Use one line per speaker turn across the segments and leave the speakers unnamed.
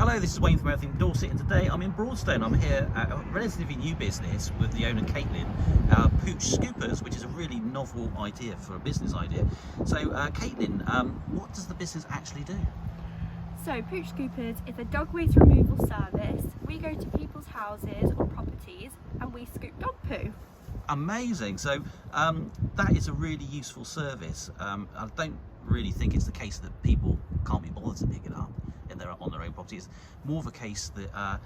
Hello, this is Wayne from Everything Dorset, and today I'm in Broadstone. I'm here at a relatively new business with the owner, Caitlin, Pooch Scoopers, which is a really novel idea for a business idea. So, Caitlin, what does the business actually do?
So, Pooch Scoopers is a dog waste removal service. We go to people's houses or properties and we scoop dog poo.
Amazing. So, that is a really useful service. I don't really think it's the case that people can't be bothered to pick it up on their own property. It's more of a case that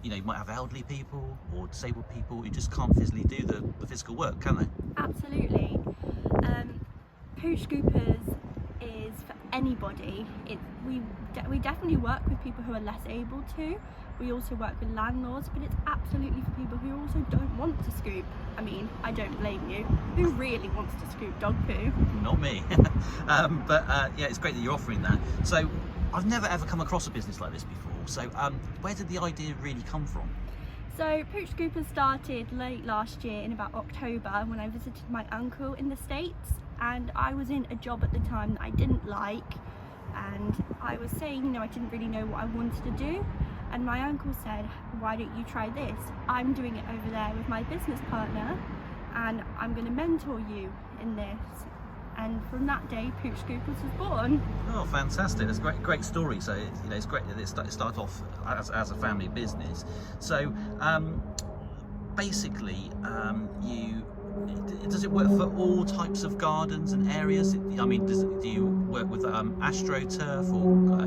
you might have elderly people or disabled people who just can't physically do the physical work, can they?
Absolutely. Pooch Scoopers is for anybody. We definitely work with people who are less able to. We also work with landlords, but it's absolutely for people who also don't want to scoop. I mean, I don't blame you. Who really wants to scoop dog poo?
Not me. But yeah, it's great that you're offering that. So I've never ever come across a business like this before. So where did the idea really come from?
So Pooch Scoopers started late last year in about October when I visited my uncle in the States, and I was in a job at the time that I didn't like, and I was saying, I didn't really know what I wanted to do, and my uncle said, why don't you try this? I'm doing it over there with my business partner and I'm going to mentor you in this. And from that day, Pooch Scoopers was born.
Oh, fantastic! That's a great story. So it's great that it started off as a family business. So basically, does it work for all types of gardens and areas? I mean, do you work with astroturf or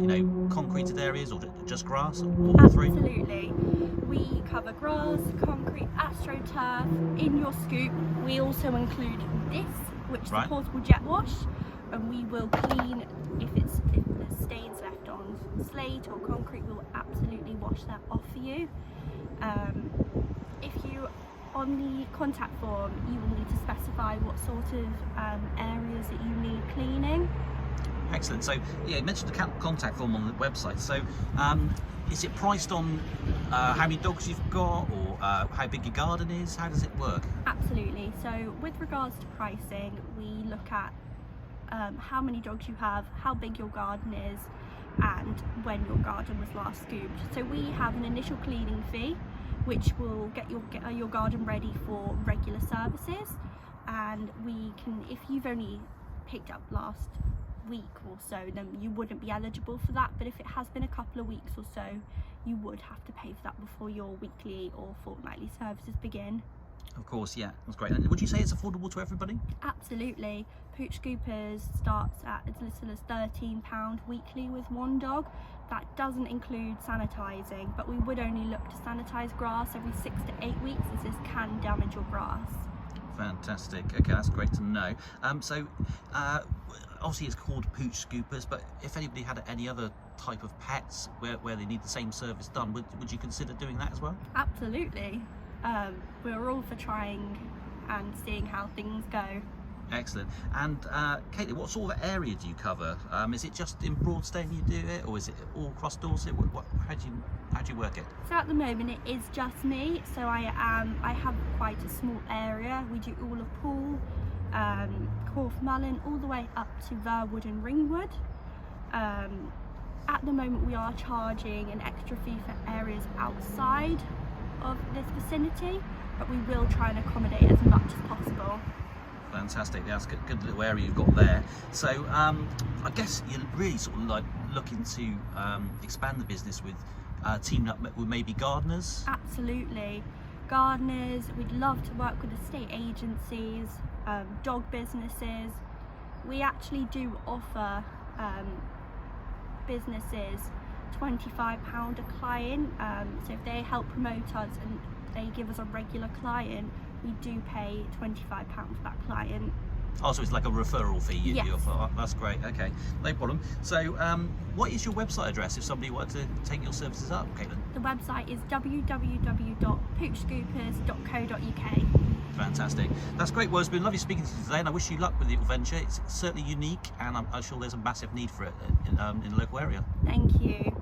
concreted areas, or just grass, or all three?
Absolutely. We cover grass, concrete, astroturf. In your scoop, we also include this, which is a portable jet wash, and we will clean if there's stains left on slate or concrete. We'll absolutely wash that off for you. On the contact form, you will need to specify what sort of areas that you need cleaning.
Excellent. So yeah, you mentioned the contact form on the website. So is it priced on how many dogs you've got, or how big your garden is? How does it work?
Absolutely. So with regards to pricing, we look at how many dogs you have, how big your garden is, and when your garden was last scooped. So we have an initial cleaning fee, which will get your garden ready for regular services, and we can, if you've only picked up last week or so, then you wouldn't be eligible for that, but if it has been a couple of weeks or so, you would have to pay for that before your weekly or fortnightly services begin.
Of course, yeah, that's great. And would you say it's affordable to everybody?
Absolutely. Pooch Scoopers starts at as little as £13 weekly with one dog. That doesn't include sanitizing, but we would only look to sanitize grass every 6 to 8 weeks, as this can damage your grass.
Fantastic. Okay, that's great to know. So obviously it's called Pooch Scoopers, but if anybody had any other type of pets where they need the same service done, would you consider doing that as well?
Absolutely. We're all for trying and seeing how things go.
Excellent. And Caitlin, what sort of area do you cover? Is it just in Broadstone you do it, or is it all across Dorset? How do you work it?
So at the moment it is just me. So I have quite a small area. We do all of Poole, Corfe all the way up to Verwood and Ringwood. At the moment we are charging an extra fee for areas outside of this vicinity, but we will try and accommodate as much as possible.
Fantastic. That's a good little area you've got there. So I guess you're really sort of like looking to expand the business with teaming up with maybe gardeners?
Absolutely. Gardeners, we'd love to work with estate agencies, dog businesses. We actually do offer businesses £25 a client, so if they help promote us and they give us a regular client, we do pay £25 for that client.
Oh, so it's like a referral fee you
Yes.
offer. Oh, that's great. Okay, no problem. So what is your website address if somebody wanted to take your services up, Caitlin?
The website is www.poochscoopers.co.uk.
Fantastic. That's great. Well, it's been lovely speaking to you today, and I wish you luck with your venture. It's certainly unique, and I'm sure there's a massive need for it in the local area.
Thank you.